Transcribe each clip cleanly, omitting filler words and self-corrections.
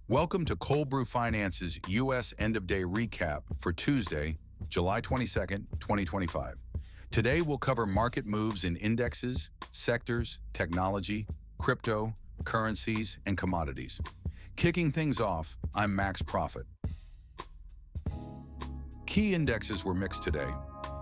Welcome to Cold Brew Finance's U.S. End-of-Day Recap for Tuesday, July 22nd, 2025. Today, we'll cover market moves in indexes, sectors, technology, crypto, currencies, and commodities. Kicking things off, I'm Max Profit. Key indexes were mixed today.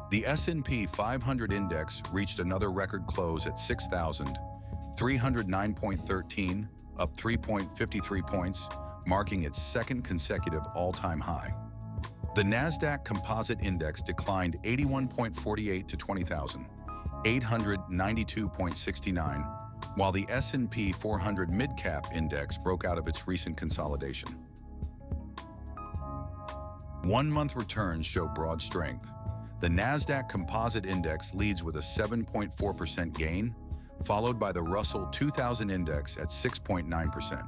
The S&P 500 index reached another record close at 6,309.13, up 3.53 points, marking its second consecutive all-time high. The Nasdaq Composite Index declined 81.48 to 20,892.69, while the S&P 400 Mid-Cap Index broke out of its recent consolidation. One-month returns show broad strength. The Nasdaq Composite Index leads with a 7.4% gain, followed by the Russell 2000 Index at 6.9%.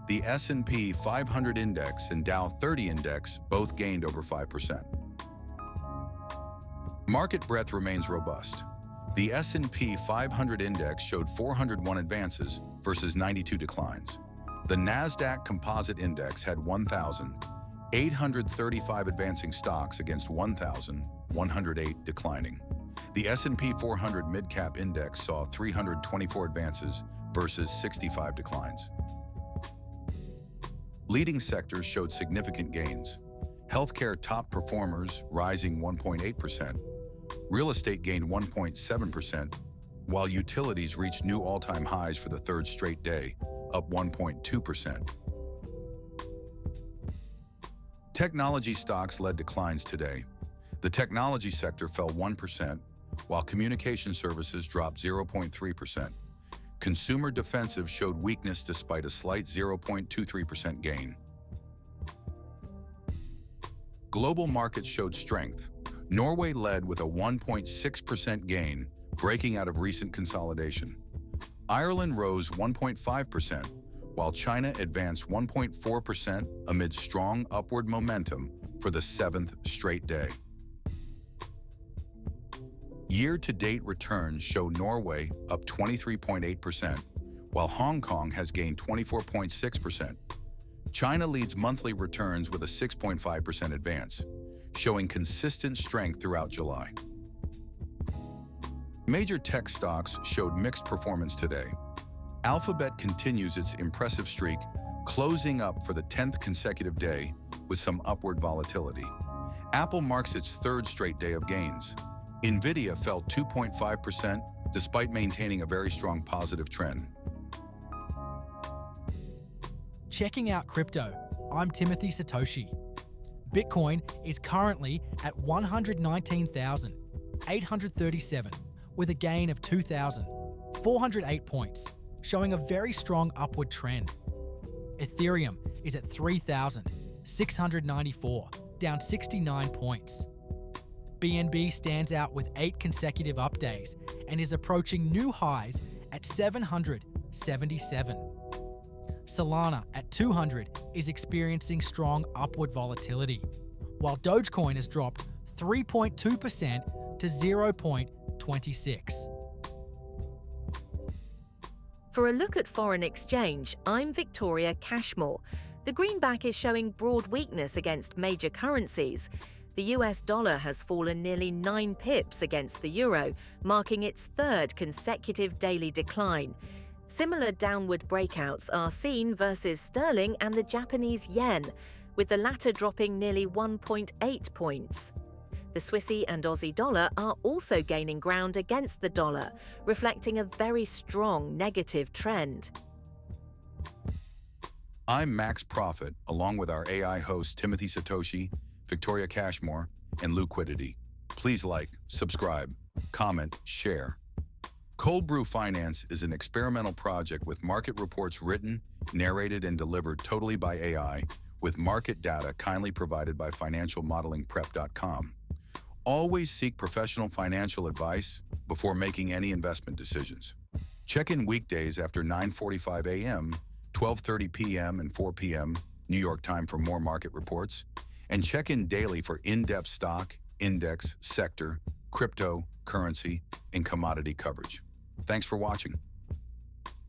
The S&P 500 Index and Dow 30 Index both gained over 5%. Market breadth remains robust. The S&P 500 Index showed 401 advances versus 92 declines. The Nasdaq Composite Index had 1,835 advancing stocks against 1,108 declining. The S&P 400 Mid-Cap Index saw 324 advances versus 65 declines. Leading sectors showed significant gains. Healthcare top performers rising 1.8%. Real estate gained 1.7%, while utilities reached new all-time highs for the third straight day, up 1.2%. Technology stocks led declines today. The technology sector fell 1%, while communication services dropped 0.3%. Consumer defensive showed weakness despite a slight 0.23% gain. Global markets showed strength. Norway led with a 1.6% gain, breaking out of recent consolidation. Ireland rose 1.5%, while China advanced 1.4% amid strong upward momentum for the seventh straight day. Year-to-date returns show Norway up 23.8%, while Hong Kong has gained 24.6%. China leads monthly returns with a 6.5% advance, showing consistent strength throughout July. Major tech stocks showed mixed performance today. Alphabet continues its impressive streak, closing up for the 10th consecutive day with some upward volatility. Apple marks its third straight day of gains. NVIDIA fell 2.5% despite maintaining a very strong positive trend. Checking out crypto, I'm Timothy Satoshi. Bitcoin is currently at 119,837 with a gain of 2,408 points, showing a very strong upward trend. Ethereum is at 3,694, down 69 points. BNB stands out with 8 consecutive up days and is approaching new highs at 777. Solana at 200 is experiencing strong upward volatility, while Dogecoin has dropped 3.2% to 0.26. For a look at foreign exchange, I'm Victoria Cashmore. The greenback is showing broad weakness against major currencies. The US dollar has fallen nearly 9 pips against the euro, marking its third consecutive daily decline. Similar downward breakouts are seen versus sterling and the Japanese yen, with the latter dropping nearly 1.8 points. The Swissy and Aussie dollar are also gaining ground against the dollar, reflecting a very strong negative trend. I'm Max Profit, along with our AI hosts Timothy Satoshi, Victoria Cashmore, and Liquidity. Please like, subscribe, comment, share. Cold Brew Finance is an experimental project with market reports written, narrated, and delivered totally by AI, with market data kindly provided by financialmodelingprep.com. Always seek professional financial advice before making any investment decisions. Check in weekdays after 9:45 a.m., 12:30 p.m., and 4 p.m. New York time for more market reports. And check in daily for in-depth stock, index, sector, crypto, currency, and commodity coverage. Thanks for watching.